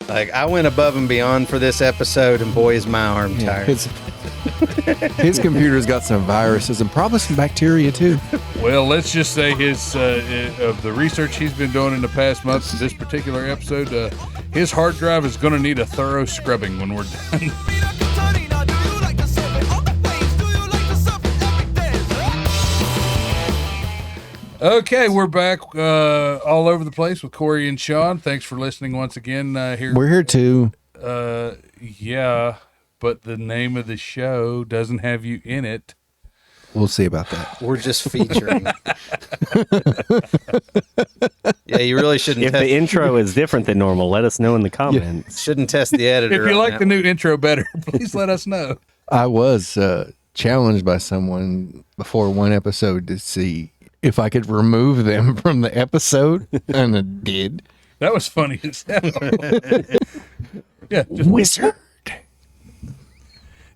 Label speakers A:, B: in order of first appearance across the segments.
A: Like, I went above and beyond for this episode, and boy, is my arm tired.
B: His computer's got some viruses and probably some bacteria, too.
C: Well, let's just say his of the research he's been doing in the past months, this particular episode, his hard drive is going to need a thorough scrubbing when we're done. Okay, we're back all over the place with Corey and Sean. Thanks for listening once again.
B: We're here too.
C: Yeah, but the name of the show doesn't have you in it.
B: We'll see about that.
A: We're just featuring. Yeah, you really shouldn't.
D: If the intro is different than normal, let us know in the comments.
A: Shouldn't test the editor.
C: If you like
A: that.
C: the new intro better, please let us know.
B: I was challenged by someone before one episode to see if I could remove them from the episode, and I did.
C: That was funny as hell. Yeah, just
B: Wizard.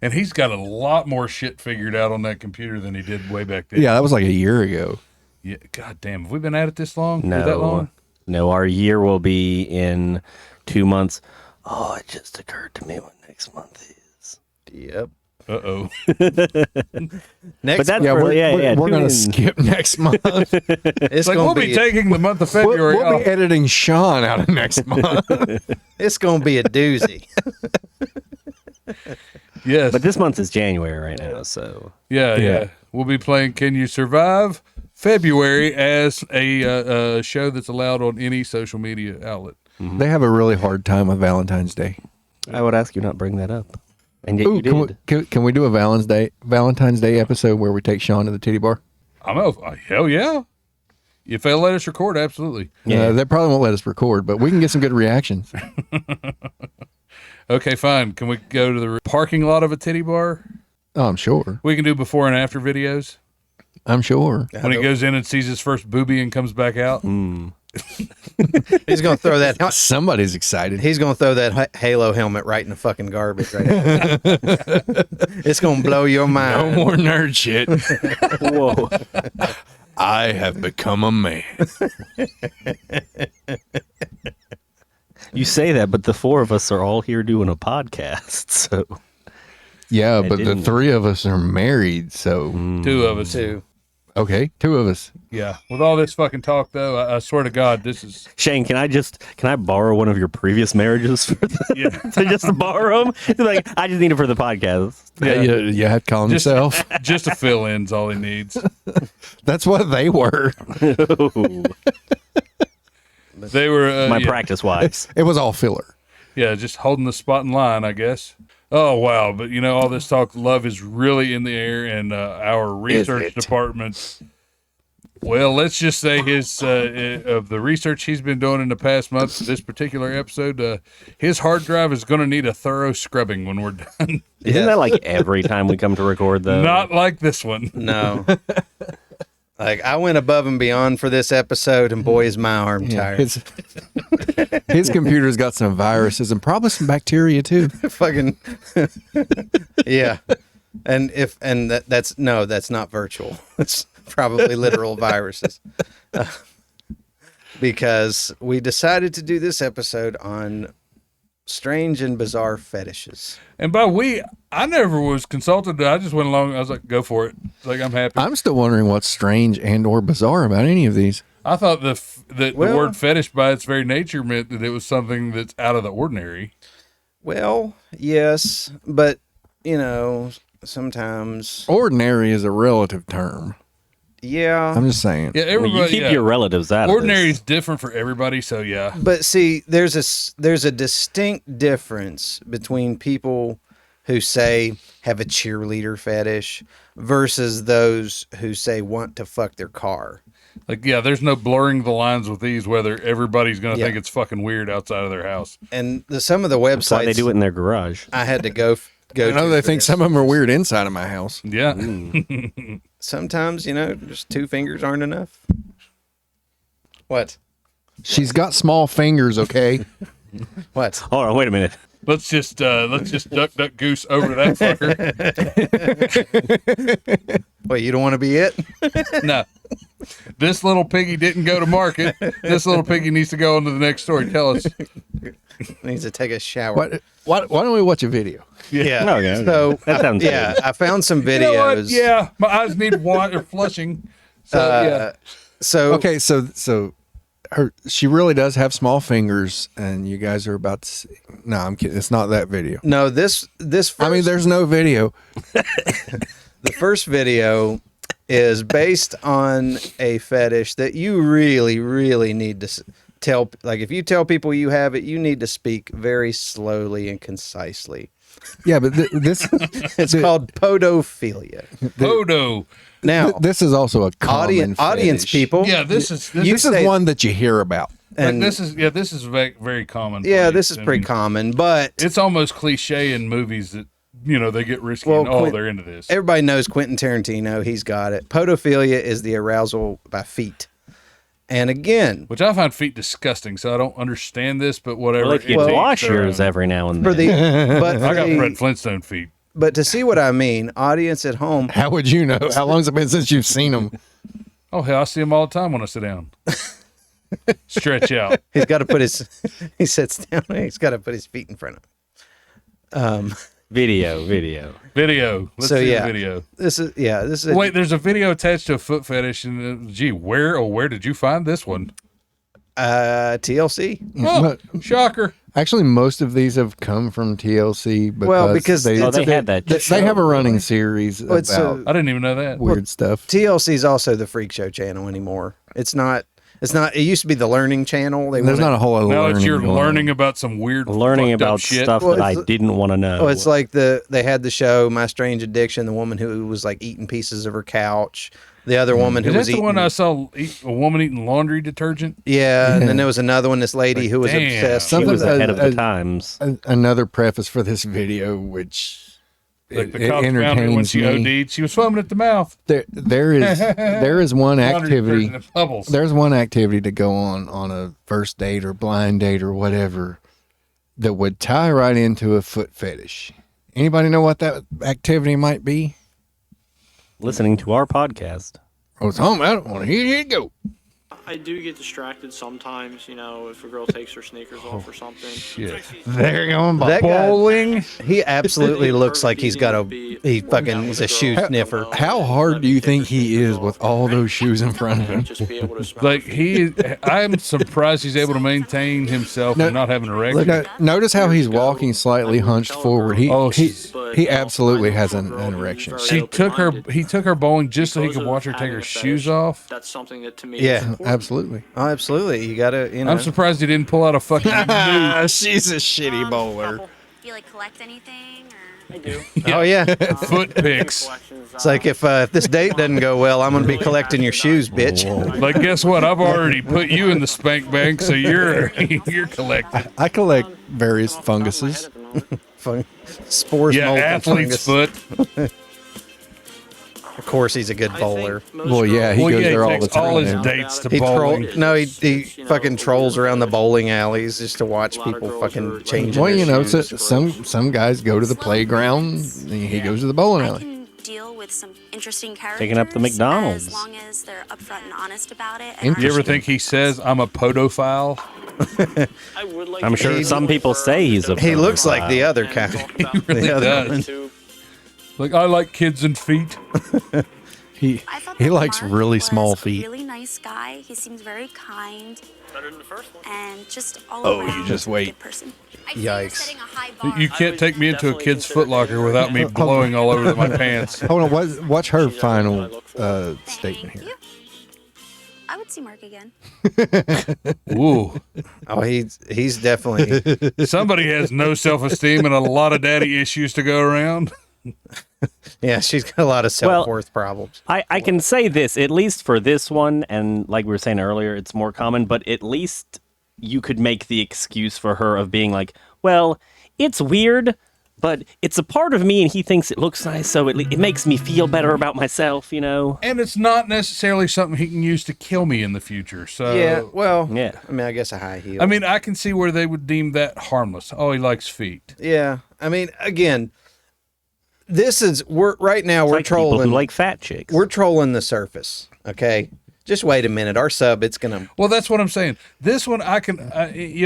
C: And he's got a lot more shit figured out on that computer than he did way back then.
B: Yeah, that was like a year ago.
C: Yeah. God damn. Have we been at it this long?
D: No,
C: That long?
D: no, our year will be in 2 months. Oh, it just occurred to me what next month is.
A: Yep.
C: Uh-oh.
A: Next,
D: But that's
B: We're
D: tune
B: going to
D: in.
B: skip next month.
A: it's
C: Like,
A: gonna
C: we'll be
A: be
C: taking the month of February
B: We'll
C: off.
B: be editing Sean out of next month.
A: it's gonna be a doozy.
C: Yes.
D: But this month is January right now, so
C: Yeah. We'll be playing Can You Survive February as a show that's allowed on any social media outlet.
B: They have a really hard time with Valentine's Day.
D: I would ask you not bring that up. And yet
B: Ooh,
D: you did.
B: can we do a Valentine's Day episode where we take Sean to the titty bar?
C: Hell yeah. If they'll let us record, absolutely.
D: Yeah.
B: They probably won't let us record, but we can get some good reactions.
C: Okay, fine. Can we go to the parking lot of a titty bar?
B: Oh, I'm sure.
C: We can do before and after videos.
B: I'm sure.
C: When he goes in and sees his first booby and comes back out.
A: He's gonna throw that.
B: Somebody's excited.
A: He's gonna throw that Halo helmet right in the fucking garbage. Right. It's gonna blow your
B: No
A: mind.
B: more nerd shit.
D: Whoa.
B: I have become a man.
D: You say that, but the four of us are all here doing a podcast, so
B: Yeah, but the
D: didn't.
B: three of us are married, so
C: Two of us.
A: Too.
B: okay, two of us.
C: Yeah. With all this fucking talk, though, I swear to God, this is.
D: Shane, can I borrow one of your previous marriages for
C: Yeah.
D: to just to borrow them? Like, I just need it for the podcast.
B: Yeah, you had to call
C: Just-
B: himself.
C: Just a fill in's all he needs.
B: That's what they were.
C: They were.
D: My practice wives.
B: It was all filler.
C: Yeah, just holding the spot in line, I guess. Oh, wow. But, all this talk, love is really in the air, and our research department, well, let's just say his of the research he's been doing in the past months, this particular episode, his hard drive is going to need a thorough scrubbing when we're done.
D: Isn't that like every time we come to record, though?
C: Not like this one.
A: No. Like, I went above and beyond for this episode, and boy, is my arm tired.
B: His computer's got some viruses and probably some bacteria too.
A: Fucking yeah. And that's not virtual. It's probably literal viruses. Because we decided to do this episode on strange and bizarre fetishes.
C: And by I never was consulted. I just went along. I was like, go for it. Like, I'm happy.
B: I'm still wondering what's strange and or bizarre about any of these.
C: I thought the
A: Well-
C: word fetish by its very nature meant that it was something that's out of the ordinary.
A: Well, yes, but sometimes
B: Ordinary is a relative term.
A: yeah.
B: I'm just saying.
C: Yeah,
D: Well,
C: everybody.
D: you keep your relatives out
C: ordinary
D: of
C: is different for everybody. So yeah,
A: But see, there's a distinct difference between people who say have a cheerleader fetish versus those who say want to fuck their car.
C: like there's no blurring the lines with these. Whether everybody's going to
A: Yeah.
C: think it's fucking weird outside of their house.
A: And some of the
D: this. That's why they
A: websites
D: do it in their garage.
A: I had to go
B: I know
A: to
B: they
A: for
B: think
A: this.
B: some of them are weird inside of my house.
C: Yeah,
A: Sometimes, just 2 fingers aren't enough. What?
B: She's got small fingers, okay?
A: What?
D: Hold on, wait a minute.
C: let's just duck goose over to that fucker.
A: Wait, you don't want to be it?
C: No, this little piggy didn't go to market. This little piggy needs to go on to the next story. Tell us.
A: Needs to take a shower.
B: Why don't we watch a video?
A: Yeah.
D: Okay.
A: So
D: That sounds
A: yeah,
D: good.
A: I found some videos.
C: You know what? Yeah, my eyes need water flushing. So yeah.
A: So
B: Okay, so she really does have small fingers, and you guys are about to see. No, I'm kidding. It's not that video.
A: no, this first,
B: I mean, there's no video.
A: the first video is based on a fetish that you really, really need to tell. Like, if you tell people you have it, you need to speak very slowly and concisely.
B: Yeah, but this
A: It's called podophilia.
C: Podo.
A: Now,
B: this is also a common
A: audience
B: fetish.
A: people.
C: Yeah, this is
B: This is one that you hear about.
A: and
C: this is very, very common.
A: yeah, this is pretty
C: And
A: common, but
C: It's almost cliche in movies that they get risky
A: Well,
C: and they're into this.
A: everybody knows Quentin Tarantino. He's got it. Podophilia is the arousal by feet. And again,
C: Which I find feet disgusting, so I don't understand this, but whatever.
D: Well, if you
C: It
D: wash
C: takes their
D: yours
C: own.
D: every now and
A: for
D: then.
A: the but
C: I got
A: the-
C: Fred Flintstone feet.
A: but to see what I mean, audience at home,
B: How would you know? How long's it been since you've seen them?
C: Oh hell, I see them all the time when I sit down. Stretch out.
A: he's got to put his he sits down. He's got to put his feet in front of him.
D: Video.
C: Video. Let's
A: So,
C: see
A: yeah.
C: the video.
A: This is a,
C: Wait, there's a video attached to a foot fetish, and gee, where did you find this one?
A: TLC.
C: Oh, shocker!
B: Actually, most of these have come from TLC because,
A: Well, because
B: they,
D: Oh, they had that.
B: they have a running series
A: Well, it's
B: about
C: I didn't even know that.
B: weird stuff.
A: TLC is also the freak show channel anymore. It's not. It used to be the learning channel.
B: There's not a whole lot of
C: Now
B: learning.
C: it's you're
B: going on.
C: learning about some weird,
D: Learning
C: fucked up
D: about
C: shit.
D: stuff
A: Well,
D: that I
A: it's-
D: didn't want to know.
A: Oh, it's like they had the show My Strange Addiction, the woman who was like eating pieces of her couch, the other woman who
C: Is
A: was
C: that the
A: eating.
C: one I saw a woman eating laundry detergent?
A: Yeah, and then there was another one. This lady who was
C: damn.
A: obsessed.
D: She
B: Something
D: was ahead of the
B: as-
D: times.
B: Another preface for this video, which
C: Like the
B: it
C: cops found her when
B: entertains
C: she
B: me.
C: OD'd. She was foaming at the mouth.
B: There is one
C: Laundry
B: activity.
C: detergent and bubbles.
B: There's one activity to go on a first date or blind date or whatever that would tie right into a foot fetish. Anybody know what that activity might be?
D: Listening to our podcast.
B: Oh, it's home. I don't want to. Here you go.
E: I do get distracted sometimes, if a girl takes her sneakers off or something.
C: Shit.
B: There you go.
A: That guy,
C: Bowling.
A: he absolutely looks like he's got he's a shoe sniffer.
B: How hard do you think he is with all those shoes in front of him?
E: Just be able to smell
C: Like I'm surprised he's able to maintain himself and not have an erection.
B: Notice how he's walking slightly hunched forward. He
C: Oh,
B: he,
C: she's-
B: he absolutely has an erection.
C: He took her bowling just so he could watch her take her shoes off.
E: That's something that to me
A: Yeah.
E: is important.
B: Absolutely.
A: Oh, absolutely. You gotta,
C: I'm surprised he didn't pull out a fucking new.
B: She's a shitty bowler.
F: Do you like collect anything? Or?
E: I do.
A: Oh yeah.
C: Foot pics.
A: It's like if this date doesn't go well, I'm gonna be collecting your shoes, bitch.
C: Like, guess what? I've already put you in the spank bank, so you're collecting.
B: I collect various funguses.
A: Spores,
C: Yeah,
A: mold, and
C: athlete's
A: fungus.
C: foot.
A: Of course, he's a good bowler.
B: Well, yeah, he
C: Well,
B: goes
C: yeah,
B: there
C: he
B: all the
C: takes all
B: time.
C: his
B: now.
C: dates to
A: He
C: bowling.
A: he fucking trolls around the bowling alleys just to watch people fucking change.
B: Well,
A: their
B: so,
A: shoes.
B: some guys go to the playground. And he goes to the bowling
F: I
B: alley.
F: can deal with some interesting characters.
D: Taking up the McDonald's.
F: As long as they're upfront and honest about it. and
C: You ever
B: Interesting.
C: think he says I'm a podophile?
E: I would like
D: I'm
E: to
D: sure
E: see
D: some
E: more
D: people say he's a
A: He looks like the
D: pedophile.
A: other
E: and
A: kind.
E: talk about
C: He really
A: The other
C: does.
E: to-
C: Like, I like kids and feet.
F: I thought
B: He
F: that
B: likes
F: Mark
B: really
F: was
B: small
F: a
B: feet.
F: Really nice guy. He seems very kind
E: Better than the first one.
F: and just all
B: Oh, you
F: around
B: just
F: a
B: wait.
F: good person.
A: Yikes.
C: You can't take me into a kid's footlocker without me blowing all over my pants.
B: Hold on, watch her
E: She's
B: final
E: everything I look for.
B: statement
F: Thank
B: here.
F: you. I would see Mark again.
C: Ooh.
A: Oh, he's definitely.
C: Somebody has no self-esteem and a lot of daddy issues to go around.
A: Yeah, she's got a lot of self-worth problems.
D: I can say this, at least for this one, and like we were saying earlier, it's more common, but at least you could make the excuse for her of being like, well, it's weird, but it's a part of me and he thinks it looks nice, so it makes me feel better about myself,
C: And it's not necessarily something he can use to kill me in the future. So
A: Yeah, well,
D: Yeah.
A: I mean, I guess a high heel.
C: I mean, I can see where they would deem that harmless. Oh, he likes feet.
A: yeah. I mean, again, we're right now
D: It's
A: we're
D: like people
A: trolling.
D: who like fat chicks.
A: We're trolling the surface, okay? just wait a minute. Our sub, it's gonna.
C: Well, that's what I'm saying. This one, I can,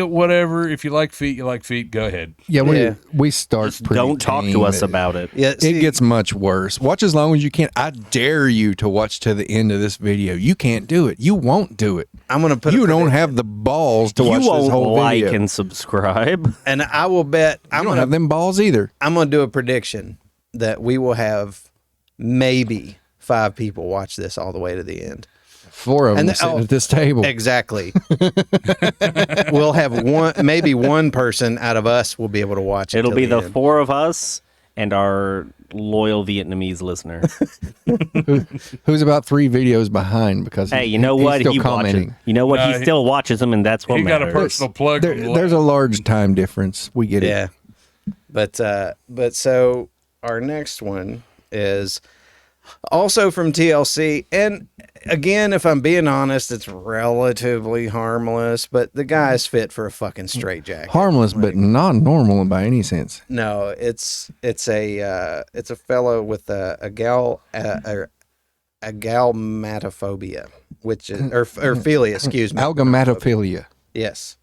C: whatever. If you like feet, you like feet. Go ahead.
B: Yeah,
A: Yeah.
B: we start
D: Just
B: pretty
D: don't talk to
B: tame.
D: us about it.
A: Yeah,
B: It
A: see,
B: gets much worse. Watch as long as you can. I dare you to watch to the end of this video. You can't do it. You won't do it.
A: I'm gonna put.
B: You don't have the balls to watch
D: You
B: this whole
D: won't like
B: video.
D: and subscribe.
A: and I will bet.
B: I don't have them balls either.
A: I'm gonna do a prediction that we will have maybe 5 people watch this all the way to the end.
B: 4 of them
A: And
B: sitting at this table.
A: Exactly. We'll have maybe one person out of us will be able to watch it.
D: It'll
A: till
D: be the
A: end.
D: 4 of us and our loyal Vietnamese listener.
B: Who's about 3 videos behind because
D: Hey, you know
B: he's
D: what?
B: still
D: He
B: commenting.
D: watches. You know what?
C: No,
D: He
C: he-
D: still watches them, and that's what
C: He got a
D: matters.
C: personal plug.
B: There's a large time difference. We get it.
A: Yeah. But so our next one is also from TLC, and again, if I'm being honest, it's relatively harmless, but the guy's fit for a fucking straitjacket.
B: Harmless, but not normal by any sense.
A: No, it's a fellow with a galmatophobia, which is or philia, excuse me.
B: Algamatophilia.
A: Yes,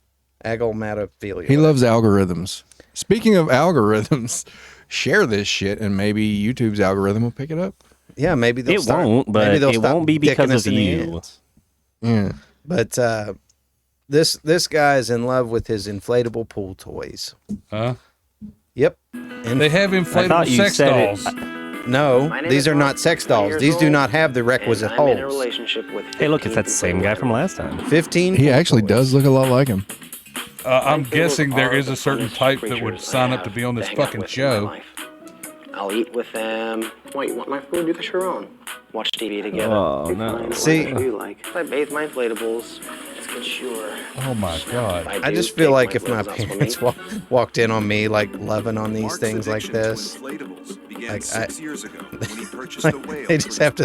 A: agalmatophilia.
B: He loves algorithms. Speaking of algorithms, share this shit and maybe YouTube's algorithm will pick it up.
A: Yeah, maybe they'll
D: It
A: start,
D: won't, but
A: maybe they'll
D: it
A: stop
D: won't be
A: dicking
D: because
A: us
D: of
A: in the
D: you.
A: ads.
B: Yeah.
A: But this guy is in love with his inflatable pool toys.
C: Huh?
A: Yep. And
C: They have
D: I thought
C: inflatable
D: you
C: sex
D: said
C: dolls.
A: no,
G: My name
A: these
G: is
A: are
G: Mark.
A: not sex
G: I'm
A: dolls.
G: years
A: These do
G: old,
A: not have the
G: and
A: requisite
G: I'm in a
A: holes.
G: relationship with
D: Hey, look, it's
G: 15
D: that same guy from last time.
A: 15.
B: He
A: pool
B: actually
A: toys.
B: does look a lot like him.
C: I'm
G: My
C: guessing
G: fables
C: there
G: are
C: is
G: the
C: a certain
G: funnest
C: type that would
G: creatures
C: sign
G: I
C: up to
G: have
C: be on this
G: hang out
C: fucking
G: with in my
C: show.
G: life. I'll eat with them. What, you want my food? Do the Sharon. Watch TV together.
D: Oh,
G: Fine,
D: no.
G: what
A: See-
G: do you like? I bathe my inflatables. It's good, sure.
C: Oh my god.
A: I
G: do
A: just feel
G: take
A: like if my
G: clothes off for
A: parents
G: me.
A: walked in on me like loving on these
H: Mark's
A: things like
H: addiction to
A: this,
H: inflatables began
A: like,
H: 6 years ago when he purchased
A: like,
H: a whale.
A: they just have to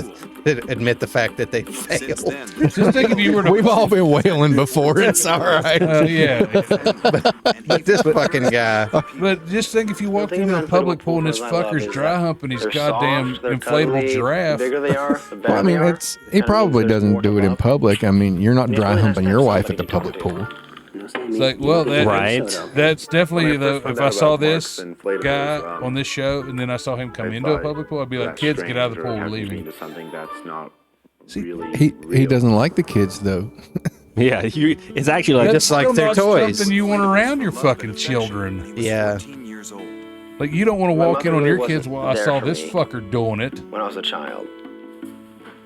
A: admit the fact that they
H: Since
A: failed.
H: then,
C: Just think if you were to.
B: We've all been wailing before. It's all right.
C: Yeah.
A: But this fucking guy,
C: But just think if you walked
G: thing
C: into a
G: about
C: public
G: inflatable
C: pool and this
G: pools I love
C: fucker's
G: is
C: dry
G: that
C: humping his
G: they're
C: goddamn
G: soft, they're
C: inflatable
G: cuddly.
C: giraffe.
G: The bigger they are, the better
B: Well, I mean,
G: they are.
B: he
G: Kinda
B: probably
G: means there's
B: doesn't
G: more
B: do
G: to
B: it in
G: love.
B: public. I mean, you're not
G: And it's
B: dry
G: really nice
B: humping
G: to
B: your
G: have
B: wife at the
G: somebody
B: public
G: to talk
B: pool.
G: to.
C: It's like, well,
D: Right.
C: that's definitely
I: When I
C: though.
I: first found
C: If I
I: out
C: saw
I: about
C: this
I: Mark's inflatables,
C: guy on this show and then I saw him come
I: I
C: into a
I: thought
C: public pool, I'd be like,
I: that's
C: "Kids, get out of the
I: strange,
C: pool,
I: or
C: we're
I: have to
C: leaving."
I: be into something that's not
B: See,
I: really
B: he
I: real.
B: doesn't like the kids though.
D: Yeah, it's actually like
C: That's
A: just like
C: still
A: their
C: not
A: toys.
C: Something you want around your
H: Love and
C: fucking
H: affection.
C: children.
H: He was
A: Yeah.
H: 14 years old.
C: Like you don't want to
G: My
C: walk in
G: mother
C: on
G: really
C: your kids
G: wasn't
C: while I
G: there
C: saw
G: for
C: this
G: me.
C: fucker doing it.
G: When I was a child.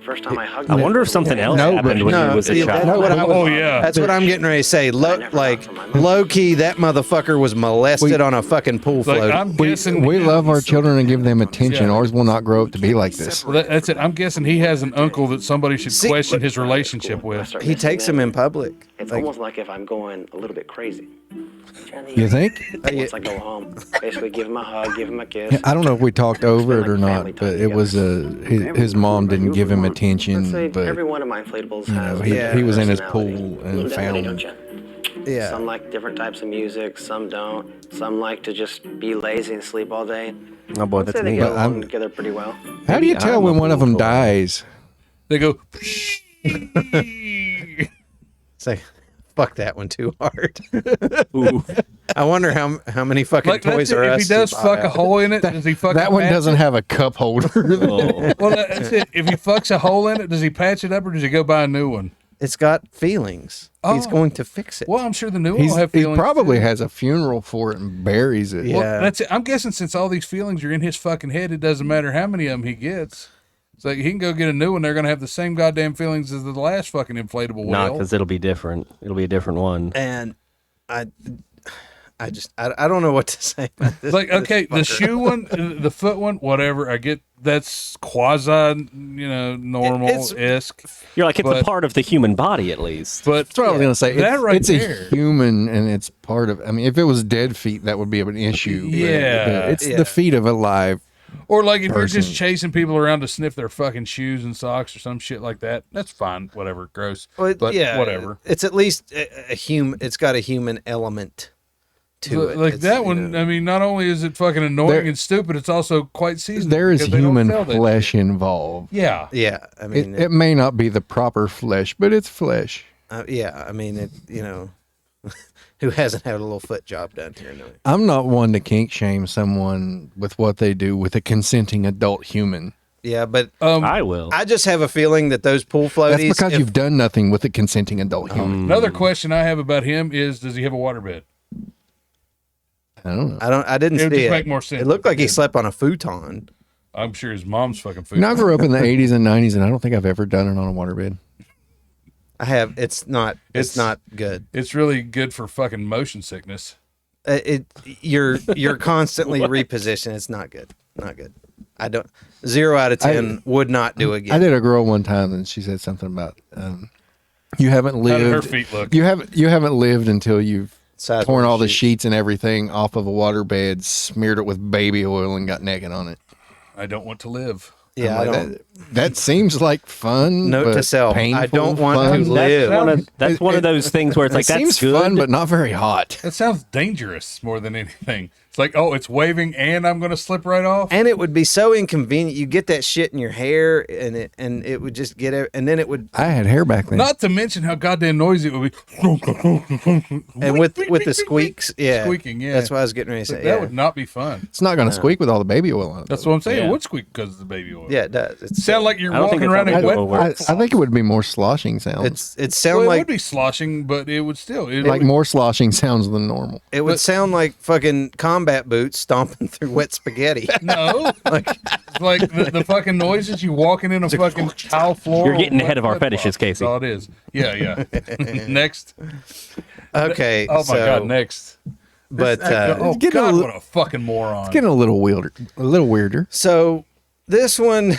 G: First time I hugged
D: I
G: him
D: wonder if
G: was
D: something
G: when-
D: else
B: No,
D: happened
B: but-
D: when
A: no,
D: he was a
A: see, that's
D: child.
A: what I was-
C: Oh yeah.
A: that's what I'm getting ready to say. Low key, that motherfucker was molested on a fucking pool
C: Like
A: float.
C: I'm
B: We,
C: guessing
B: we love our children and give them attention.
C: Yeah.
B: Ours will not grow up to be like this.
C: Well, that's it. I'm guessing he has an uncle that somebody should
A: See,
C: question
A: but-
C: his relationship
G: I
C: with.
G: start
A: He
G: missing
A: takes
G: them.
A: him in public.
G: It's
A: Like,
G: almost like if I'm going a little bit crazy.
B: You think?
G: Once I go home, basically give him a hug, give him a kiss.
B: I don't know if we talked over it or
G: Spend, like, family
B: not,
G: time
B: but it was his mom didn't give him
G: Let's say
B: attention, but
G: every one of my inflatables
B: you know,
G: has a
B: he,
G: different
B: he was in his
G: personality.
B: pool
G: You
B: and
G: definitely
B: found
G: don't you?
A: yeah.
G: Some like different types of music, some don't. Some like to just be lazy and sleep all day.
D: Oh boy,
G: I'd
D: that's
G: say they
D: neat.
G: get
B: But
G: along
B: I'm-
G: together pretty well.
B: How do you
D: Maybe
B: tell
D: I'm
B: when
D: a
B: one of
D: pool
B: them
D: toy.
B: dies?
C: They go.
A: Say, fuck that one too hard.
D: Ooh.
A: I wonder how many fucking
C: Like that's
A: Toys
C: it.
A: R
C: If
A: Us
C: he does
A: bought
C: fuck a
A: out.
C: hole in it, does he fuck
B: That one doesn't have a cup holder.
D: Oh.
C: Well, that's it. If he fucks a hole in it, does he patch it up or does he go buy a new one?
A: It's got feelings. He's
C: Oh.
A: going to fix it.
C: Well, I'm sure the new one
B: He
C: will have feelings.
B: probably
C: too.
B: has a funeral for it and buries it.
A: Yeah.
C: Well, that's it. I'm guessing since all these feelings are in his fucking head, it doesn't matter how many of them he gets. It's like he can go get a new one. They're going to have the same goddamn feelings as the last fucking inflatable
D: Not
C: whale.
D: because it'll be different. It'll be a different one.
A: And I don't know what to say about this.
C: Like,
A: this
C: okay, the
A: fucker.
C: shoe one, the foot one, whatever. I get that's quasi, normal-esque.
D: You're like, it's a
C: but-
D: part of the human body, at least.
C: But
B: That's what I was gonna say.
C: That
B: It's,
C: right
B: it's
C: there.
B: a human, and it's part of. I mean, if it was dead feet, that would be an issue. but-
C: Yeah.
B: but it's
A: Yeah.
B: the feet of a live.
C: Or like if you're just
B: person.
C: chasing people around to sniff their fucking shoes and socks or some shit like that, that's fine. Whatever, gross.
A: Well,
C: but
A: yeah,
C: whatever.
A: It's at least a human. It's got a human element to it.
C: Like
A: It's,
C: that
A: you
C: one,
A: know,
C: I mean, not only is it fucking annoying
B: There-
C: and stupid, it's also quite seasonal.
B: There is
C: because they don't
B: human
C: sell that
B: flesh
C: shit.
B: involved.
C: Yeah.
A: yeah, I mean,
B: It may not be the proper flesh, but it's flesh.
A: yeah, I mean, it. You know, who hasn't had a little foot job done here? No.
B: I'm not one to kink shame someone with what they do with a consenting adult human.
A: Yeah, but
D: I will.
A: I just have a feeling that those pool floaties.
B: That's because
A: if-
B: you've done nothing with a consenting adult human.
C: Another question I have about him is, does he have a waterbed?
B: I don't know.
A: I didn't
C: It would
A: see
C: just
A: it.
C: make more sense
A: It looked
C: if
A: like
C: he
A: he
C: did.
A: slept on a futon.
C: I'm sure his mom's fucking food.
B: You know, I grew up in the 80s and 90s, and I don't think I've ever done it on a waterbed.
A: I have. It's not. It's
C: It's-
A: not good.
C: It's really good for fucking motion sickness.
A: You're constantly repositioning. It's not good. Not good. I don't. 0 out of 10 would not do again.
B: I did a girl one time, and she said something about you haven't
C: How did her
B: lived.
C: feet look?
B: You haven't lived until you've
A: Sideways
B: torn all the
A: sheets.
B: sheets and everything off of a waterbed, smeared it with baby oil, and got naked on it.
C: I don't want to live.
A: Yeah, I
B: I'm like,
A: don't.
B: that seems like fun.
A: Note
B: but
A: to self, I
B: painful
A: don't want
B: fun.
A: to live.
D: That's one of those things where it's like,
B: It seems
D: that's good.
B: fun, but not very hot.
C: That sounds dangerous more than anything. It's like, oh, it's waving and I'm going to slip right off.
A: And it would be so inconvenient. You get that shit in your hair, and it would just get it, and then it would,
B: I had hair back then.
C: Not to mention how goddamn noisy it would be.
A: and with the squeaks, yeah,
C: Squeaking, yeah.
A: That's what I was getting ready to say.
C: That
A: Yeah,
C: would not be fun.
B: it's not going to squeak with all the baby oil on it.
C: That's what I'm saying.
D: Yeah.
C: It would squeak because of the baby oil.
A: yeah, it does. It's
C: Sound like you're
D: I don't think
C: walking
D: it's
C: around
D: how
C: in
D: the
C: wet.
D: oil
B: I,
D: works.
B: I think it would be more sloshing sounds.
A: it sound
C: Well, it
A: like
C: would be sloshing, but it would still. It
B: like
C: would,
B: more sloshing sounds than normal.
A: it would sound like fucking combat boots stomping through wet spaghetti.
C: No. It's like the fucking noises you walking in a fucking tile floor.
D: You're getting
C: with
D: ahead of our
C: wet
D: fetishes,
C: cloth.
D: Casey.
C: That's all it is. Yeah, yeah. Next.
A: Okay,
C: Oh my
A: so,
C: god, next.
A: But
C: Oh
B: getting a
C: god,
B: li-
C: what a fucking moron.
B: Getting a little weirder. A little weirder.
A: so this one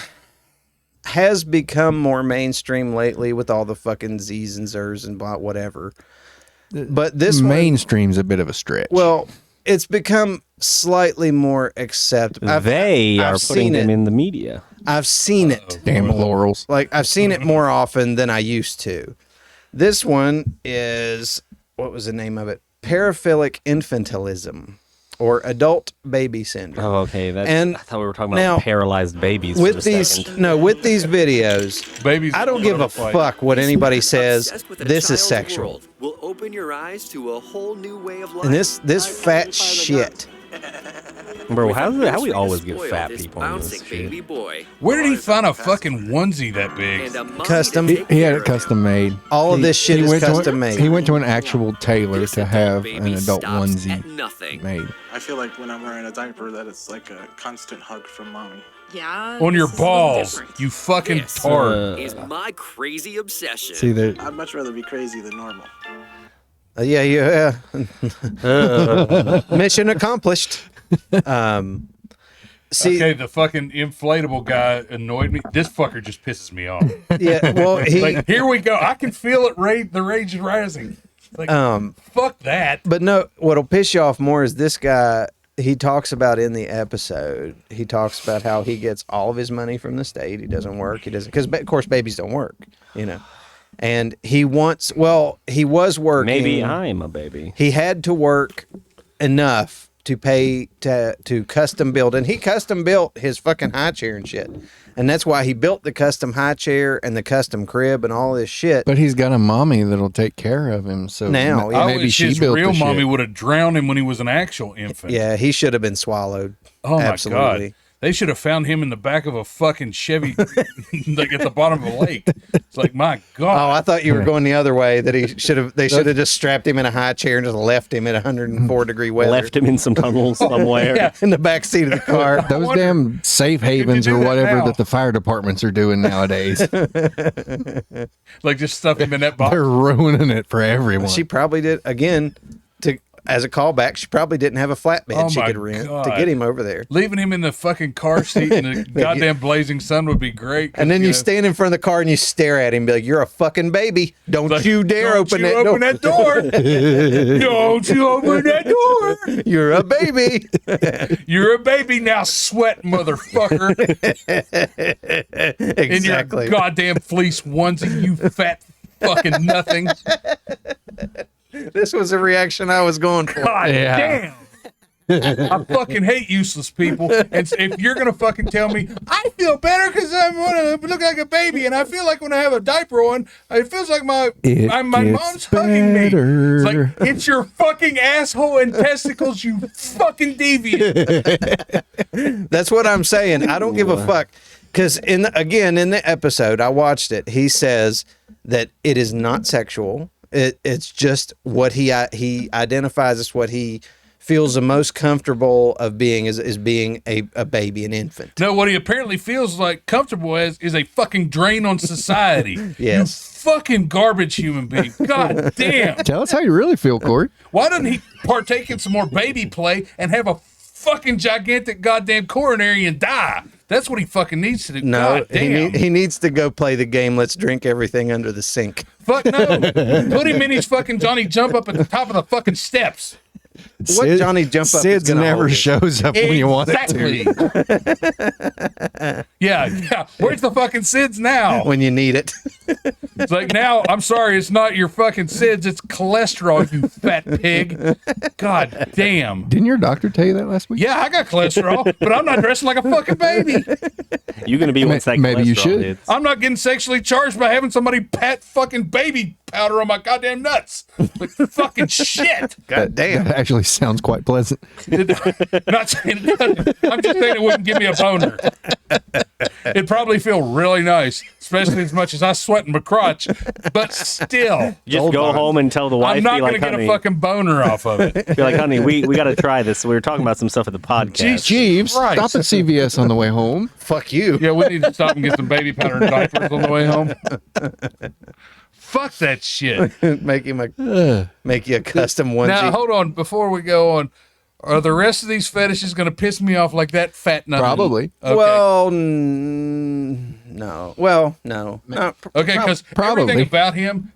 A: has become more mainstream lately with all the fucking Z's and Zers and blah whatever. But this one,
B: Mainstream's a bit of a stretch.
A: well, it's become slightly more acceptable.
D: They
A: I've
D: are putting
A: seen
D: them
A: it.
D: in the media.
A: I've seen it.
B: damn plurals.
A: Like I've seen it more often than I used to. This one is, what was the name of it? Paraphilic infantilism, or adult baby syndrome.
D: Oh, okay. That's,
A: And
D: I thought we were talking about
A: now,
D: paralyzed babies.
A: With
D: for a
A: these,
D: second.
A: no, with these videos,
C: Babies
A: I don't give a
C: butterfly.
A: fuck what anybody says.
I: Obsessed with a
A: This is
I: child's
A: sexual.
I: world will open your eyes to a whole new way of life.
A: And this fat shit.
D: Bro, how we always
I: Spoil
D: get fat
I: this
D: people on this
I: bouncing baby
D: shit?
I: boy.
C: Where did he find a fucking onesie that big?
I: And a mommy
A: Custom.
I: to
B: He,
I: take
B: he had
I: care
B: it
I: of
B: custom
I: him.
B: made.
A: All of this shit is
B: went to
A: custom
B: a-
A: made.
B: He went to an actual tailor
I: This
B: to
I: adult
B: have
I: baby
B: an adult
I: stops
B: onesie
I: at nothing.
B: made.
J: I feel like when I'm wearing a diaper that it's like a constant hug from mommy.
K: Yeah.
C: On your
K: this is a little
C: balls,
K: different.
C: you fucking
I: This
C: tart.
I: is my crazy obsession.
B: See there.
J: I'd much rather be crazy than normal.
A: Yeah. Mission accomplished. See,
C: Okay, the fucking inflatable guy annoyed me. This fucker just pisses me off.
A: yeah. Well, he.
C: Like, here we go. I can feel it. The rage is rising. Like, fuck that.
A: But no, what'll piss you off more is this guy. He talks about in the episode. He talks about how he gets all of his money from the state. He doesn't work. He doesn't because of course babies don't work. You know, and he wants. Well, he was working.
D: Maybe I'm a baby.
A: He had to work enough to pay to custom build, and he custom built his fucking high chair and shit, and that's why he built the custom high chair and the custom crib and all this shit.
B: But he's got a mommy that'll take care of him. So
A: Now,
B: ma-
A: yeah.
B: maybe
C: wish
B: she
C: his
B: built
C: real
B: the
C: mommy
B: shit.
C: would have drowned him when he was an actual infant.
A: Yeah, he should have been swallowed.
C: Oh my
A: Absolutely.
C: god. They should have found him in the back of a fucking Chevy, like at the bottom of a lake. It's like, my
A: Oh,
C: god.
A: I thought you were going the other way. That he should have. They should have just strapped him in a high chair and just left him at 104-degree weather.
D: Left him in some tunnel somewhere.
C: Yeah.
A: in the back seat of the car.
B: Those
C: wonder-
B: damn safe havens
C: do
B: or
C: that
B: whatever
C: now?
B: that the fire departments are doing nowadays.
C: Like, just stuff him in that box.
B: They're ruining it for everyone.
A: She probably did again. As a callback, she probably didn't have a flatbed
C: Oh
A: she
C: my
A: could rent to
C: God.
A: get him over there.
C: Leaving him in the fucking car seat in the goddamn blazing sun would be great. 'cause,
A: And then you
C: know,
A: stand in front of the car and you stare at him and be like, "You're a fucking baby. Don't
C: like,
A: you dare
C: "Don't
A: open
C: you
A: that
C: open
A: door.
C: that door. Don't you open that door.
A: You're a baby."
C: You're a baby now, sweat, motherfucker. In
A: Exactly.
C: your goddamn fleece onesie, you fat fucking nothing.
A: This was the reaction I was going for.
C: God
B: Yeah.
C: damn. I fucking hate useless people. And if you're gonna fucking tell me I feel better because I want to look like a baby, and I feel like when I have a diaper on, it feels like my mom's hugging me. It's like, it's your fucking asshole and testicles, you fucking deviant.
A: That's what I'm saying. I don't give a fuck. Because in the episode, I watched it. He says that it is not sexual. It's just what he identifies as what he feels the most comfortable of being is being a baby, an infant.
C: No, what he apparently feels like comfortable as is a fucking drain on society.
A: Yes.
C: You fucking garbage human being. God damn.
B: Tell us how you really feel, Corey.
C: Why doesn't he partake in some more baby play and have a fucking gigantic goddamn coronary and die? That's what he fucking needs to do.
A: No,
C: God damn.
A: he needs to go play the game. Let's drink everything under the sink.
C: Fuck no. Put him in his fucking Johnny Jump up at the top of the fucking steps.
A: What Johnny Jump Up is
B: Sid's
A: gonna
B: never
A: hold it?
B: shows up when you want it to.
C: Yeah. Where's the fucking SIDS now?
A: When you need it.
C: It's like, now, I'm sorry, it's not your fucking SIDS, it's cholesterol, you fat pig. God damn.
B: Didn't your doctor tell you that last week?
C: Yeah, I got cholesterol, but I'm not dressing like a fucking baby.
D: You're gonna be once that
B: maybe you
D: cholesterol
B: should.
D: hits.
C: I'm not getting sexually charged by having somebody pat fucking baby powder on my goddamn nuts. Like fucking shit.
A: God damn.
B: That actually sounds quite pleasant.
C: Not saying it doesn't. I'm just saying it wouldn't give me a boner. It'd probably feel really nice, especially as much as I sweat in my crotch. But still,
D: Just go home and tell the wife.
C: I'm not
D: be
C: going
D: like,
C: to get
D: honey,
C: a fucking boner off of it.
D: be like, honey, we got to try this. We were talking about some stuff at the podcast.
B: Jeeves,
C: Christ.
B: stop at CVS on the way home.
A: Fuck you.
C: Yeah, we need to stop and get some baby powder and diapers on the way home. Fuck that shit.
A: make you a custom onesie.
C: Now, hold on. Before we go on, are the rest of these fetishes going to piss me off like that fat nut?
B: Probably.
C: Okay.
A: Well, no. Well, no.
C: Okay, because
B: Probably.
C: everything about him,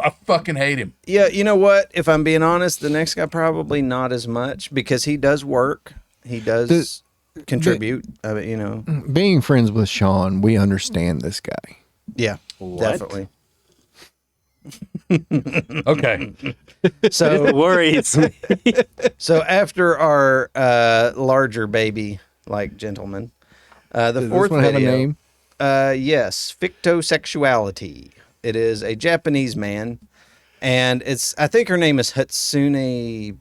C: I fucking hate him.
A: Yeah, you know what? If I'm being honest, the next guy probably not as much because he does work. He does contribute. I mean, you know.
B: Being friends with Sean, we understand this guy.
A: Yeah, definitely.
C: Okay.
A: So
D: It worries me.
A: So after our larger baby like gentleman, the
B: Does
A: fourth
B: this one have a
A: video,
B: name?
A: Yes, fictosexuality. It is a Japanese man, and I think her name is Hatsune.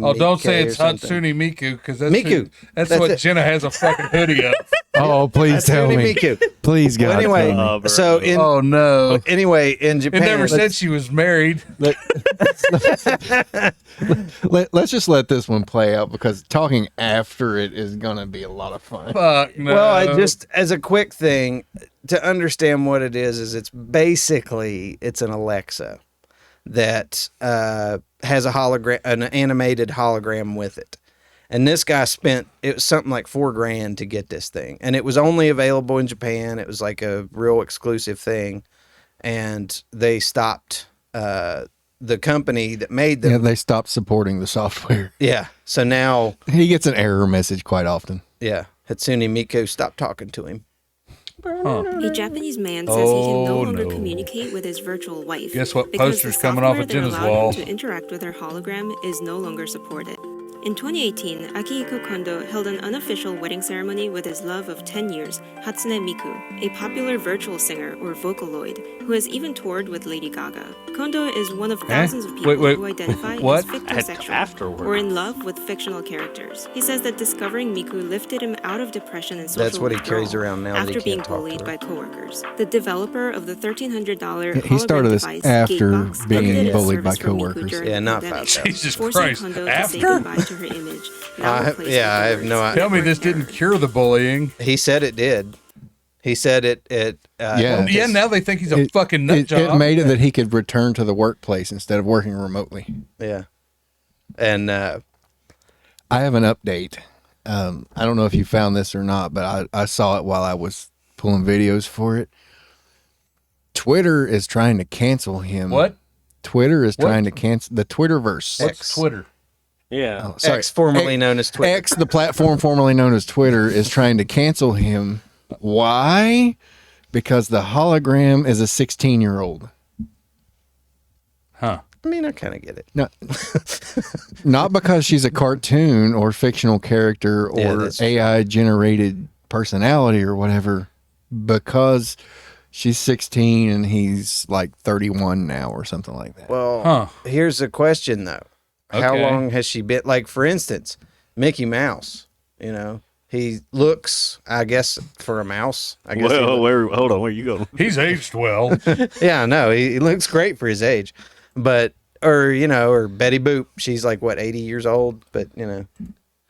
C: Oh, don't say
A: Miike
C: it's
A: or something.
C: Hatsune Miku, because that's,
A: Miku.
C: that's
A: That's
C: what
A: it.
C: Jenna has a fucking hoodie of.
B: Oh, please tell
A: Hatsune
B: me.
A: Miku.
B: Please, God.
A: Well, anyway,
B: tell me.
A: so in
C: Oh, no.
A: anyway in
C: It
A: Japan,
C: never said she was married.
B: Let's just let this one play out because talking after it is going to be a lot of fun.
C: Fuck no.
A: Well, I just as a quick thing to understand what it is it's basically it's an Alexa that has a hologram, an animated hologram with it. And this guy it was something like $4,000 to get this thing, and it was only available in Japan. It was like a real exclusive thing, and they stopped. The company that made them.
B: Yeah, they stopped supporting the software.
A: Yeah. So now,
B: He gets an error message quite often.
A: yeah, Hatsune Miku stopped talking to him.
K: A Japanese man says he can no
C: Oh,
K: longer
C: no.
K: communicate with his virtual wife.
C: Guess what
K: because
C: poster's
K: the
C: coming off
K: software
C: of
K: that
C: Jenna's
K: allowed
C: wall?
K: him to interact with her hologram is no longer supported. In 2018, Akihiko Kondo held an unofficial wedding ceremony with his love of 10 years, Hatsune Miku, a popular virtual singer or Vocaloid, who has even toured with Lady Gaga. Kondo is one of thousands of people
C: Wait,
K: who identify
C: what?
K: as fictosexual
D: Afterward.
K: or in love with fictional characters. He says that discovering Miku lifted him out of depression and social
A: That's what he carries
K: withdrawal
A: around now that he
K: after being
A: can't talk to
K: bullied
A: her.
K: by coworkers. The developer of the $1,300
B: He started this
K: hologram device,
B: after
K: Gatebox,
B: being
K: edited a
B: bullied by
K: service for Miku
B: coworkers.
K: during
A: Yeah,
K: the
A: not
K: pandemic,
A: 5,000.
C: Jesus
K: forcing
C: Christ.
K: Kondo to say
C: After?
K: goodbye to her image. Now replaced with
A: Yeah, I have
K: words.
A: no idea.
C: Tell me this didn't cure the bullying.
A: He said it did. He said it.
B: Yeah.
C: Yeah, now they think he's a fucking nut
B: It
C: job.
B: made it that he could return to the workplace instead of working remotely.
A: Yeah. And
B: I have an update. I don't know if you found this or not, but I saw it while I was pulling videos for it. Twitter is trying to cancel him.
C: What?
B: Twitter is
C: What?
B: trying to cancel the Twitterverse.
C: What's Twitter?
D: Yeah.
B: Sorry.
A: X, formerly known as Twitter.
B: X, the platform formerly known as Twitter, is trying to cancel him. Why? Because the hologram is a 16-year-old.
C: Huh.
A: I mean, I kind of get it.
B: No, not because she's a cartoon or fictional character
A: Yeah,
B: or
A: that's true.
B: AI generated personality or whatever, because she's 16 and he's like 31 now or something like that.
A: Well, here's a question though. How
C: Okay.
A: long has she been? Like, for instance, Mickey Mouse, he looks, I guess, for a mouse. I guess.
D: Well, hold on, where you going?
C: He's aged well.
A: Yeah, no, he looks great for his age. But, or Betty Boop, she's like, what, 80 years old? But,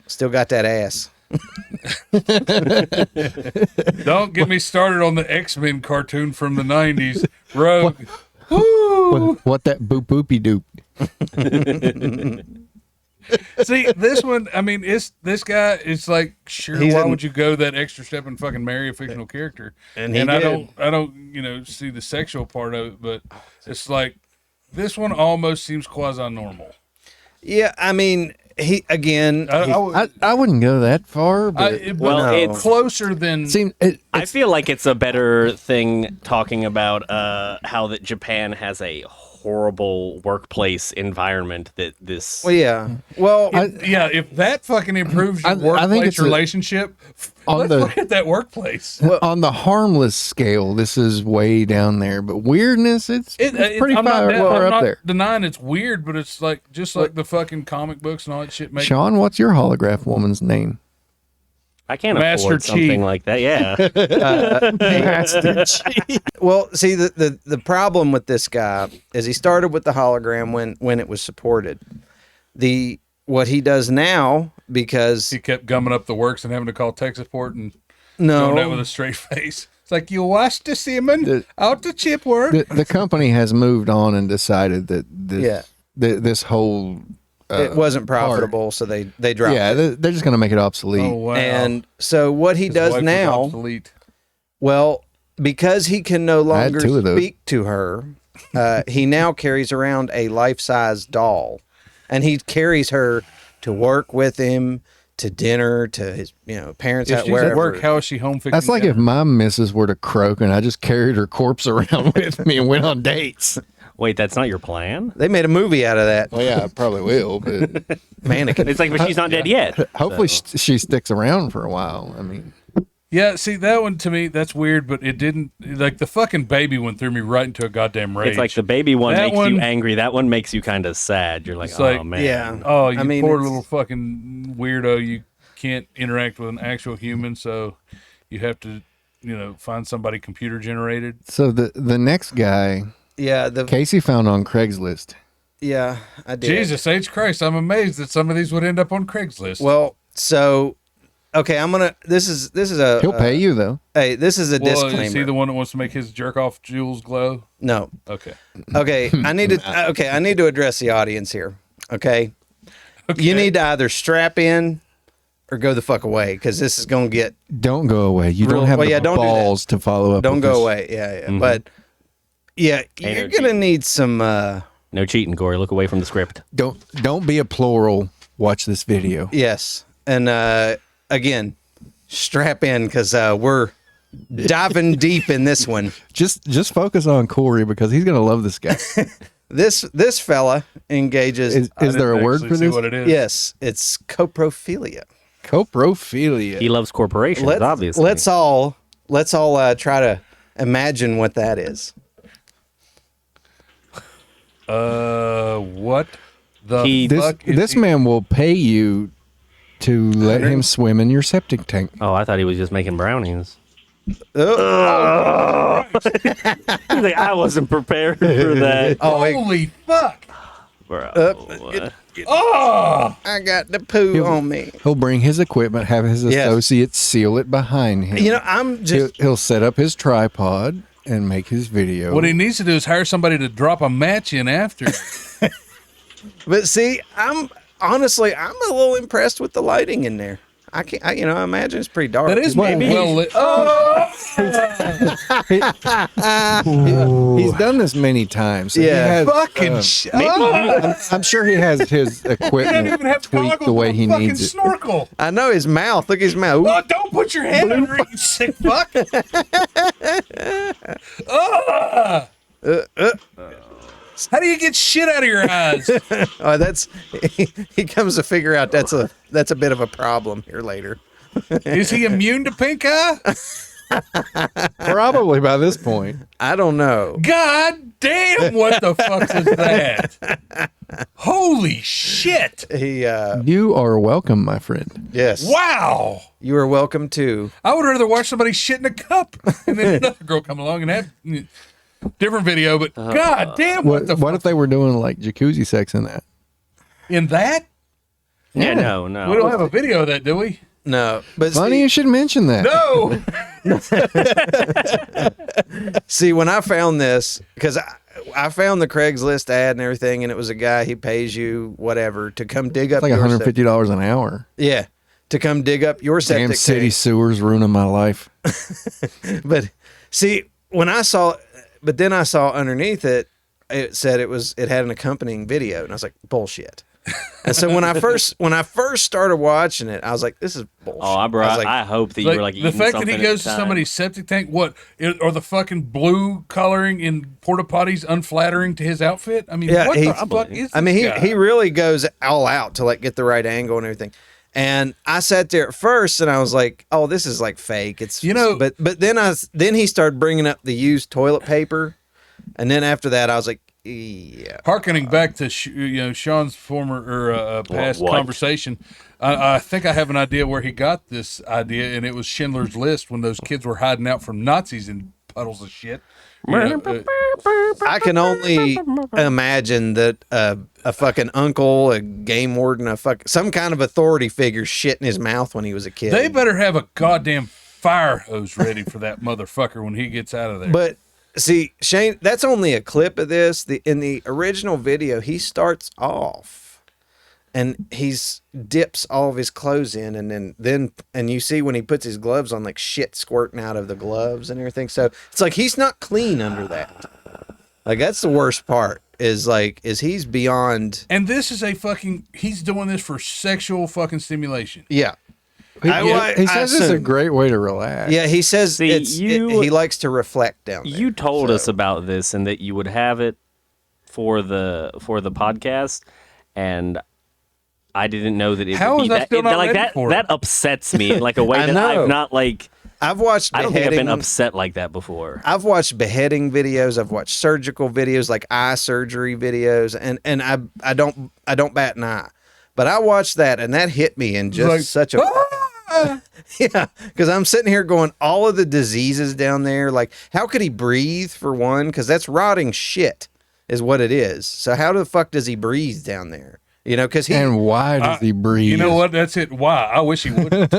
A: still got that ass.
C: Don't get me started on the X-Men cartoon from the 90s. Rogue.
B: What that boop boopy doop?
C: See, this one, I mean, this guy, it's like, sure,
A: He's
C: why
A: in-
C: would you go that extra step and fucking marry a fictional character?
A: And he
C: I
A: did.
C: don't, see the sexual part of it, but it's like, this one almost seems quasi-normal.
A: Yeah, I mean,
B: I wouldn't go that far, but
D: it's
C: closer than.
D: I feel like it's a better thing talking about how that Japan has a horrible workplace environment that this.
A: Well, yeah. Well,
C: if that fucking improves your
B: I think
C: workplace
B: it's
C: relationship, let's look at that workplace.
B: on the harmless scale, this is way down there. But weirdness, it's pretty
C: I'm
B: far
C: I'm
B: up
C: not
B: there.
C: denying it's weird, but it's like just like the fucking comic books and all that shit.
B: Sean, what's your holograph woman's name?
D: I can't
C: Master
D: afford something
C: Chief.
D: like that. Yeah.
B: Master Chief.
A: Well, see, the problem with this guy is he started with the hologram when it was supported. What he does now, because
C: he kept gumming up the works and having to call tech support and
A: No.
C: doing that with a straight face. It's like, you washed the semen out the chip work.
B: The company has moved on and decided that this whole
A: it wasn't profitable, so they dropped it.
B: they're just going to make it obsolete.
C: Oh, wow.
A: And so what he
C: His
A: does
C: wife was
A: now,
C: obsolete.
A: well, because he can no
B: I had
A: longer
B: two of those.
A: speak to her, he now carries around a life-size doll, and he carries her to work with him, to dinner, to his parents'
C: If
A: house,
C: she's
A: wherever.
C: at work, how is she home fixing
B: That's like
C: dinner?
B: if my missus were to croak and I just carried her corpse around with me and went on dates.
D: Wait, that's not your plan?
A: They made a movie out of that.
B: Well, yeah, I probably will, but
A: Mannequin.
D: It's like, but she's not dead yet.
B: hopefully
D: so.
B: she sticks around for a while. I mean,
C: Yeah, see, that one to me, that's weird, but it didn't, like the fucking baby one threw me right into a goddamn rage.
D: It's like the baby one
C: That
D: makes
C: one-
D: you angry. That one makes you kind of sad. You're like,
C: It's
D: oh,
C: like,
D: man.
A: Yeah.
C: Oh, you
A: I mean,
C: poor
A: it's-
C: little fucking weirdo. You can't interact with an actual human, so you have to, find somebody computer generated.
B: so the next guy,
A: Yeah,
B: Casey found on Craigslist.
A: yeah, I did.
C: Jesus H. Christ, I'm amazed that some of these would end up on Craigslist.
A: Well, so okay, I'm gonna. This is a.
B: He'll pay you though.
A: Hey, this is a disclaimer.
C: is he the one that wants to make his jerk off jewels glow?
A: No.
C: Okay.
A: Okay, I need to. Okay, I need to address the audience here. Okay, you need to either strap in or go the fuck away because this is gonna get.
B: Don't go away. You
A: Real-
B: don't have
A: well,
B: the
A: yeah, don't do that.
B: balls to follow up.
A: Don't
B: with
A: go
B: this.
A: away. Yeah. But yeah, you're
D: no
A: gonna need some.
D: No cheating, Corey. Look away from the script.
B: Don't be a plural. Watch this video.
A: Yes, and again, strap in because we're diving deep in this one.
B: Just focus on Corey because he's gonna love this guy.
A: This fella engages.
B: Is there a word for this?
C: What it is?
A: Yes, it's coprophilia.
B: Coprophilia.
D: He loves corporations, obviously.
A: Let's all try to imagine what that is.
C: What the
D: He-
C: fuck?
B: This man will pay you to let him swim in your septic tank.
D: Oh, I thought he was just making brownies.
A: Oh,
D: He's like, I wasn't prepared for that.
C: Holy fuck!
D: Bro.
A: I got the poo on me.
B: He'll bring his equipment, have his
A: Yes.
B: associates seal it behind him.
A: I'm just.
B: He'll set up his tripod and make his video.
C: What he needs to do is hire somebody to drop a match in after.
A: But see, I'm a little impressed with the lighting in there. I can't. I imagine it's pretty dark.
C: That is
D: Maybe
C: well lit.
B: He's done this many times. So
A: Yeah.
C: Fucking shit.
B: I'm sure he has his
C: You can't
B: equipment
C: even have
B: tweaked
C: goggles
B: the way
C: with a
B: he
C: fucking
B: needs it.
C: snorkel.
A: I know his mouth. Look at his mouth. Ooh.
C: Oh, don't put your hand under it, you sick fuck. How do you get shit out of your eyes?
A: Oh, that's he comes to figure out that's a bit of a problem here later.
C: Is he immune to pink eye?
B: Probably by this point.
A: I don't know.
C: God damn, what the fuck is that? Holy shit.
A: He
B: You are welcome, my friend.
A: yes.
C: Wow.
A: You are welcome too.
C: I would rather watch somebody shit in a cup and then another girl come along and have different video, but god damn, what the
B: What
C: fuck?
B: if they were doing like jacuzzi sex in that?
C: In that?
D: Yeah, no.
C: We don't have a video of that, do we?
A: No, but
B: Funny you should mention that.
C: No.
A: see when I found this, because I found the Craigslist ad and everything, and it was a guy, he pays you whatever to come dig up
B: It's like
A: your
B: $150 an hour.
A: yeah, to come dig up your septic
B: Damn city
A: tank.
B: sewers ruining my life.
A: But see, when I saw, but then I saw underneath it, it said it had an accompanying video, and I was like, bullshit. And so when I first started watching it, I was like, this is bullshit.
D: Oh, I
A: was like,
D: I hope that you were like
C: the
D: eating
C: fact that
D: something
C: he
D: at
C: goes
D: the
C: to
D: time.
C: somebody's septic tank, or the fucking blue coloring in porta potties unflattering to his outfit? I mean,
A: Yeah,
C: what
A: he-
C: the fuck is this
A: I mean,
C: guy?
A: he really goes all out to like get the right angle and everything. And I sat there at first and I was like, oh, this is like fake. It's, but then he started bringing up the used toilet paper. And then after that, I was like, yeah.
C: Harkening back to Sean's former or past
D: What?
C: conversation, I think I have an idea where he got this idea, and it was Schindler's List when those kids were hiding out from Nazis in puddles of shit.
A: I can only imagine that a fucking uncle, a game warden, some kind of authority figure shit in his mouth when he was a kid.
C: They better have a goddamn fire hose ready for that motherfucker when he gets out of there.
A: But see, Shane, that's only a clip of this. In the original video, he starts off and he's dips all of his clothes in, and then you see when he puts his gloves on, like shit squirting out of the gloves and everything. So it's like he's not clean under that. Like that's the worst part. Is he's beyond.
C: And this is he's doing this for sexual fucking stimulation.
A: Yeah.
B: He says it's a great way to relax.
A: Yeah, he says
D: See,
A: he likes to reflect down there.
D: You told us about this and that you would have it for the podcast, and I didn't know that it
C: How
D: would
C: is
D: be
C: I still not
D: like
C: ready
D: that.
C: for it?
D: That upsets me in like a way
A: I
D: that
A: know.
D: I've not like.
A: I've watched
D: I don't think I've
A: beheading.
D: been upset like that before.
A: I've watched beheading videos. I've watched surgical videos, like eye surgery videos, and I don't bat an eye. But I watched that, and that hit me in just
C: Like,
A: such a yeah. Because I'm sitting here going, all of the diseases down there. Like, how could he breathe for one? Because that's rotting shit, is what it is. So how the fuck does he breathe down there? You know, because
B: And why does he breathe?
C: You know what? That's it. Why? I wish he wouldn't.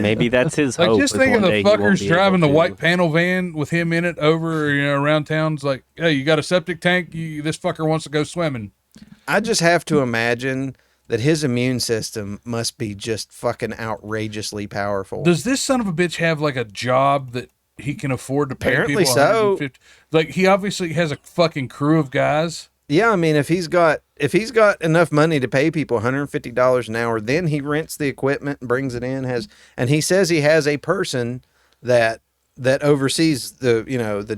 D: Maybe that's his
C: Like,
D: hope.
C: just
D: is
C: think of
D: one
C: the
D: day he won't
C: fuckers
D: be
C: driving the
D: able to.
C: white panel van with him in it over, around town. It's like, hey, you got a septic tank? This fucker wants to go swimming.
A: I just have to imagine that his immune system must be just fucking outrageously powerful.
C: Does this son of a bitch have like a job that he can afford to pay
A: Apparently
C: people?
A: so.
C: $150? Like, he obviously has a fucking crew of guys.
A: Yeah, I mean, if he's got enough money to pay people $150 an hour, then he rents the equipment and brings it in. And he says he has a person that oversees the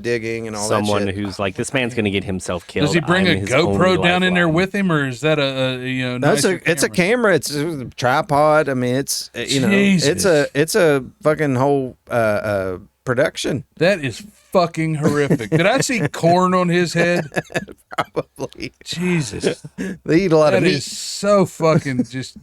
A: digging and all
D: Someone
A: that shit.
D: who's like, this man's going to get himself killed.
C: Does he bring
D: I'm
C: a
D: his only
C: GoPro down in there
D: lifeline.
C: with him, or is that
A: No,
C: nicer
A: it's a camera. It's a tripod. I mean, it's
C: Jesus.
A: it's a fucking whole production.
C: That is fucking horrific. Did I see corn on his head?
A: Probably.
C: Jesus.
A: They eat a lot
C: That
A: of meat.
C: is so fucking just.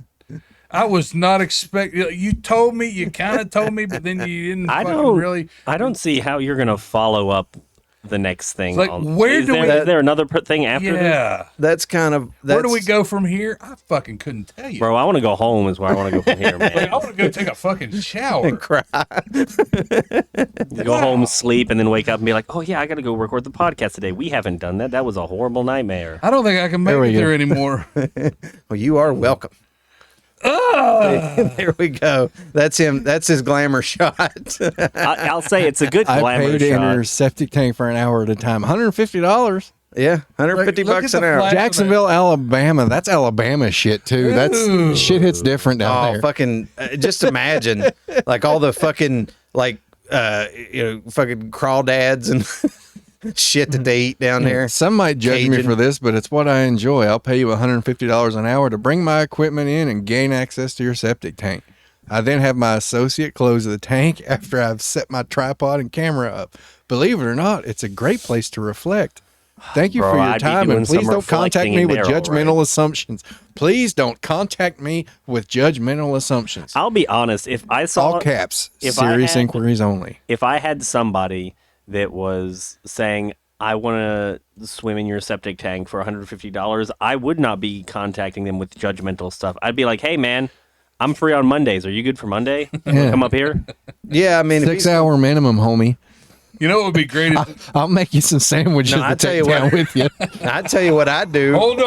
C: I was not expecting. You told me, you kind of told me, but then you didn't
D: I
C: fucking
D: don't
C: really.
D: I don't see how you're going to follow up the next thing.
C: It's like, where
D: is
C: do
D: there,
C: we-
D: is there another thing after this?
C: Yeah.
A: That's kind of.
C: Where do we go from here? I fucking couldn't tell you.
D: Bro, I want to go home is where I want to go from here,
C: Like,
D: man.
C: I want to go take a fucking shower.
A: Cry.
D: Go home, sleep, and then wake up and be like, oh, yeah, I got to go record the podcast today. We haven't done that. That was a horrible nightmare.
C: I don't think I can make
B: There we
C: it
B: go.
C: there anymore.
A: Well, you are welcome. There we go. That's him. That's his glamour shot.
D: I'll say it's a good
B: I
D: glamour
B: paid to enter
D: shot.
B: septic tank for an hour at a time. $150.
A: Yeah, $150
C: Look
A: bucks
C: at
A: an
C: the
A: hour.
C: flag.
B: Jacksonville, Alabama. That's Alabama shit too.
C: Ooh.
B: That's shit hits different down
A: Oh,
B: there.
A: fucking! Just imagine, like all the fucking fucking crawdads and shit that they eat down there.
B: Some might judge me
A: Cajun.
B: for this, but it's what I enjoy. I'll pay you $150 an hour to bring my equipment in and gain access to your septic tank. I then have my associate close the tank after I've set my tripod and camera up. Believe it or not, it's a great place to reflect. Thank you
D: Bro,
B: for your
D: I'd be
B: time,
D: doing
B: and please
D: some
B: don't contact
D: reflecting
B: me
D: in
B: with
D: there, all
B: judgmental
D: right.
B: assumptions. Please don't contact me with judgmental assumptions.
D: I'll be honest. If I saw
B: All caps,
D: if I
B: serious
D: had-
B: inquiries only.
D: if I had somebody that was saying, I want to swim in your septic tank for $150, I would not be contacting them with judgmental stuff. I'd be like, hey, man, I'm free on Mondays. Are you good for Monday?
B: Yeah.
D: Come up here.
A: Yeah, I mean, if
B: 6
A: he's-
B: hour minimum, homie.
C: You know what would be great? Is,
B: I'll make you some sandwiches
A: No,
B: to
A: I tell
B: take
A: you
B: down
A: what.
B: with you.
A: I'd tell you what I'd do.
C: hold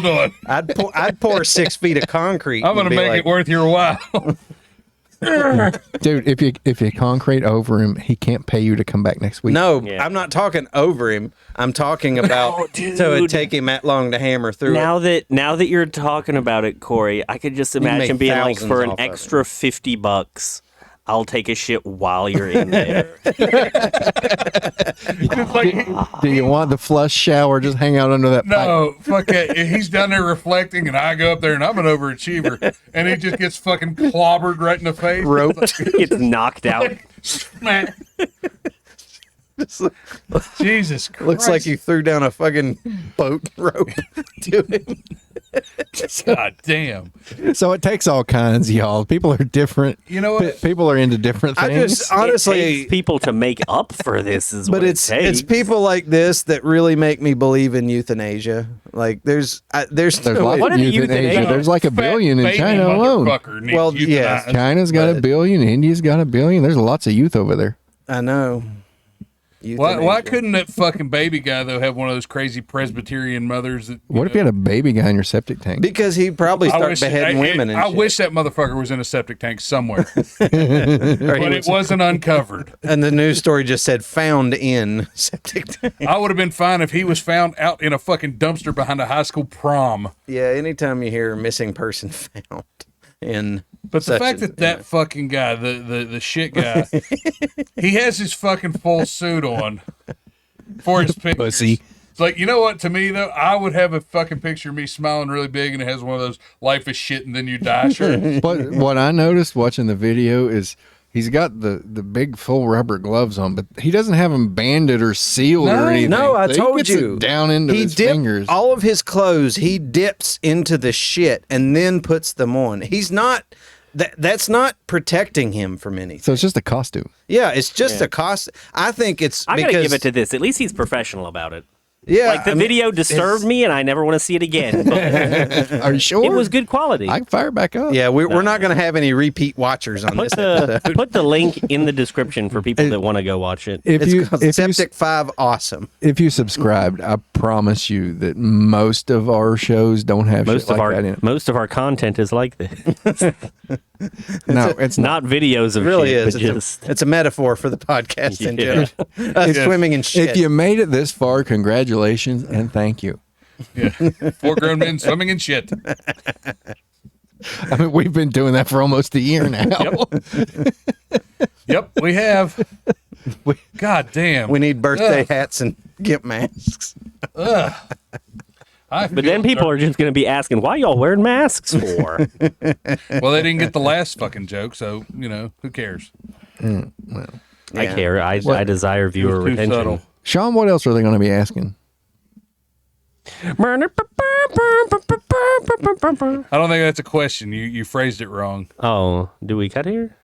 C: on.
A: I'd pour 6 feet of concrete.
C: I'm going
A: and
C: to
A: be
C: make
A: like,
C: it worth your while.
B: Dude, if you concrete over him, he can't pay you to come back next week.
A: No,
D: Yeah.
A: I'm not talking over him. I'm talking about
D: Oh, dude.
A: so it'd take him that long to hammer through it.
D: Now that you're talking about it, Corey, I could just
A: can make
D: imagine being like,
A: thousands
D: for an
A: off of it.
D: extra $50, I'll take a shit while you're in there.
B: Do you want the flush shower? Just hang out under that pipe.
C: No, fuck it. He's down there reflecting, and I go up there, and I'm an overachiever, and he just gets fucking clobbered right in the face.
A: Rope.
D: Gets knocked out.
C: Smack. Jesus Christ.
A: Looks like you threw down a fucking boat rope to him.
C: God damn.
B: So it takes all kinds, y'all. People are different.
C: You know what?
B: People are into different
A: I
B: things.
A: just
D: It
A: honestly,
D: takes people to make up for this is
A: but
D: what
A: it's
D: it takes.
A: people like this that really make me believe in euthanasia. Like there's
B: There's
A: no
B: lots
A: way-
D: What
B: of
D: are the
B: euthanasia.
D: euthanasia?
B: There's like a
C: Fat
B: billion in
C: baby
B: China alone.
C: motherfucker needs
A: Well, yes.
C: euthanized.
B: China's got a
A: But-
B: billion. India's got a billion. There's lots of youth over there.
A: I know.
C: Why
A: Euthanasia.
C: couldn't that fucking baby guy, though, have one of those crazy Presbyterian mothers? That,
B: What if you had a baby guy in your septic tank?
A: Because he'd probably start beheading women and
C: I
A: shit.
C: wish that motherfucker was in a septic tank somewhere,
A: Or he
C: but it wasn't uncovered.
A: and the news story just said found in septic tank.
C: I would have been fine if he was found out in a fucking dumpster behind a high school prom.
A: Yeah, anytime you hear missing person found in
C: But the
A: such
C: fact
A: a-
C: that that fucking guy, the shit guy, he has his fucking full suit on for his pictures.
B: Pussy.
C: It's like, you know what, to me, though, I would have a fucking picture of me smiling really big and it has one of those life is shit and then you die shirts.
B: What I noticed watching the video is he's got the big full rubber gloves on, but he doesn't have them banded or sealed or anything.
A: No, I
B: So he
A: told
B: gets
A: you.
B: it down into his
A: dipped
B: fingers.
A: all of his clothes. He dips into the shit and then puts them on. He's not. That's not protecting him from anything.
B: So it's just a costume.
A: Yeah, it's just a cost. I think it's.
D: I
A: because,
D: gotta give it to this. At least he's professional about it.
A: Yeah,
D: Like the
A: I mean,
D: video disturbed me, and I never want to see it again. But
B: Are you sure?
D: it was good quality.
B: I can fire back up.
A: Yeah, we're not going to have any repeat watchers on this episode.
D: Put the link in the description for people that want to go watch it.
B: If
A: It's
B: you
A: called
B: if you
A: Septic 5 Awesome.
B: if you subscribed, I promise you that most of our shows don't have
D: Most
B: shit
D: of
B: like that in
D: our
B: it.
D: most of our content is like this.
B: No, it's not.
D: Not videos of
A: It really
D: shit,
A: is.
D: but
A: It's,
D: just
A: it's a metaphor for the podcast in
D: Yeah.
A: general. Us swimming in shit.
B: If you made it this far, congratulations and thank you.
C: Yeah. 4 grown men swimming in shit.
B: I mean, we've been doing that for almost a year now.
C: Yep, we have. God damn.
A: we need birthday
C: Ugh.
A: hats and gimp masks.
D: but then people are just going to be asking, why y'all wearing masks for?
C: Well, they didn't get the last fucking joke, so, who cares?
D: I
A: Yeah.
D: care. I desire viewer
C: too
D: retention.
C: subtle.
B: Sean, what else are they going to be asking?
C: I don't think that's a question. You phrased it wrong.
D: Oh, do we cut here?